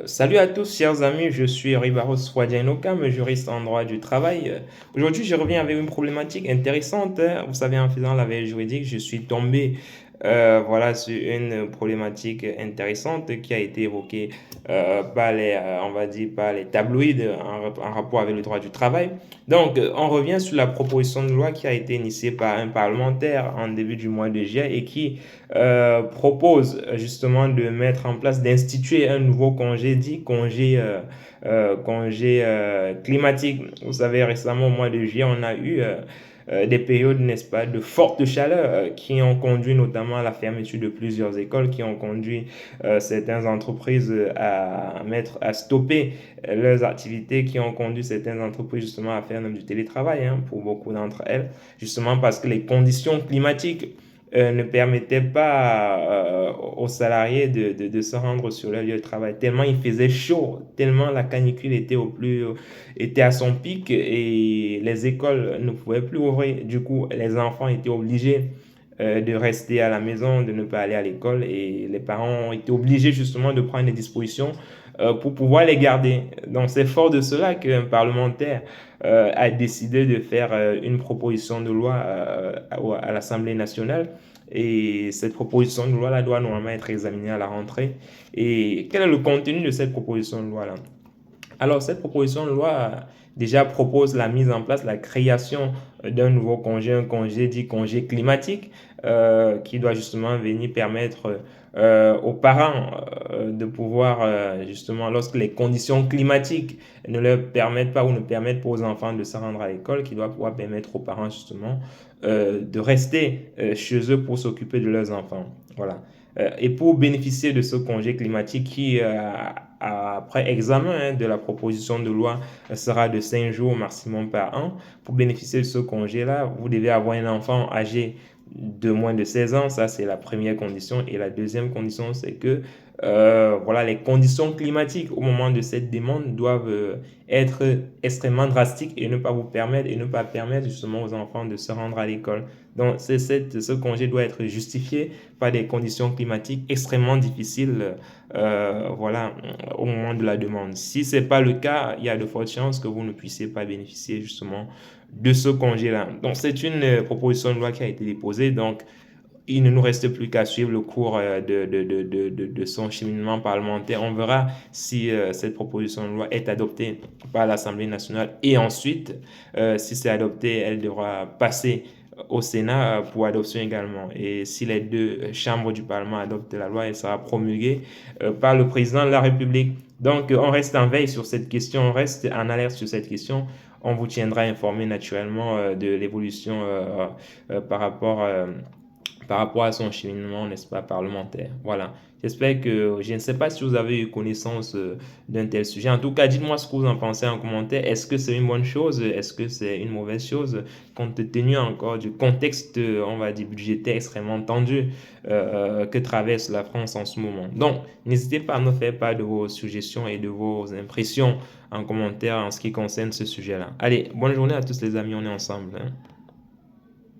Salut à tous, chers amis, je suis Rivaros Swadianokam, juriste en droit du travail. Aujourd'hui, je reviens avec une problématique intéressante, hein. Vous savez, en faisant la veille juridique, je suis tombé sur une problématique intéressante qui a été évoquée par on va dire, par les tabloïds en rapport avec le droit du travail. Donc, on revient sur la proposition de loi qui a été initiée par un parlementaire en début du mois de juillet et qui propose justement de mettre en place, d'instituer un nouveau congé dit congé climatique. Vous savez, récemment au mois de juillet, on a eu des périodes, n'est-ce pas, de forte chaleur qui ont conduit notamment à la fermeture de plusieurs écoles, qui ont conduit certaines entreprises à stopper leurs activités, qui ont conduit certaines entreprises justement à faire même du télétravail, hein, pour beaucoup d'entre elles, justement parce que les conditions climatiques ne permettait pas aux salariés de se rendre sur leur lieu de travail. Tellement il faisait chaud, tellement la canicule était à son pic et les écoles ne pouvaient plus ouvrir. Du coup, les enfants étaient obligés de rester à la maison, de ne pas aller à l'école et les parents ont été obligés justement de prendre des dispositions pour pouvoir les garder. Donc c'est fort de cela qu'un parlementaire a décidé de faire une proposition de loi à l'Assemblée nationale. Et cette proposition de loi-là doit normalement être examinée à la rentrée. Et quel est le contenu de cette proposition de loi-là? Alors, cette proposition de loi déjà propose la mise en place, la création d'un nouveau congé, un congé dit congé climatique, qui doit justement venir permettre aux parents de pouvoir, justement, lorsque les conditions climatiques ne leur permettent pas ou ne permettent pas aux enfants de se rendre à l'école, qui doit pouvoir permettre aux parents, justement, de rester chez eux pour s'occuper de leurs enfants. Voilà. Et pour bénéficier de ce congé climatique qui, après examen de la proposition de loi, sera de 5 jours maximum par an, pour bénéficier de ce congé-là, vous devez avoir un enfant âgé de moins de 16 ans. Ça, c'est la première condition. Et la deuxième condition, c'est que les conditions climatiques au moment de cette demande doivent être extrêmement drastiques et ne pas permettre justement aux enfants de se rendre à l'école. Donc, ce congé doit être justifié par des conditions climatiques extrêmement difficiles au moment de la demande. Si ce n'est pas le cas, il y a de fortes chances que vous ne puissiez pas bénéficier justement de ce congé-là. Donc, c'est une proposition de loi qui a été déposée. Donc, il ne nous reste plus qu'à suivre le cours de son cheminement parlementaire. On verra si cette proposition de loi est adoptée par l'Assemblée nationale et ensuite, si c'est adopté, elle devra passer au Sénat pour adoption également. Et si les deux chambres du Parlement adoptent la loi, elle sera promulguée par le président de la République. Donc, on reste en veille sur cette question, on reste en alerte sur cette question. On vous tiendra informé naturellement de l'évolution par rapport à son cheminement, n'est-ce pas, parlementaire. Voilà. J'espère que, je ne sais pas si vous avez eu connaissance d'un tel sujet. En tout cas, dites-moi ce que vous en pensez en commentaire. Est-ce que c'est une bonne chose? Est-ce que c'est une mauvaise chose? Compte tenu encore du contexte, on va dire, budgétaire extrêmement tendu que traverse la France en ce moment. Donc, n'hésitez pas à nous faire part de vos suggestions et de vos impressions en commentaire en ce qui concerne ce sujet-là. Allez, bonne journée à tous les amis, on est ensemble, hein.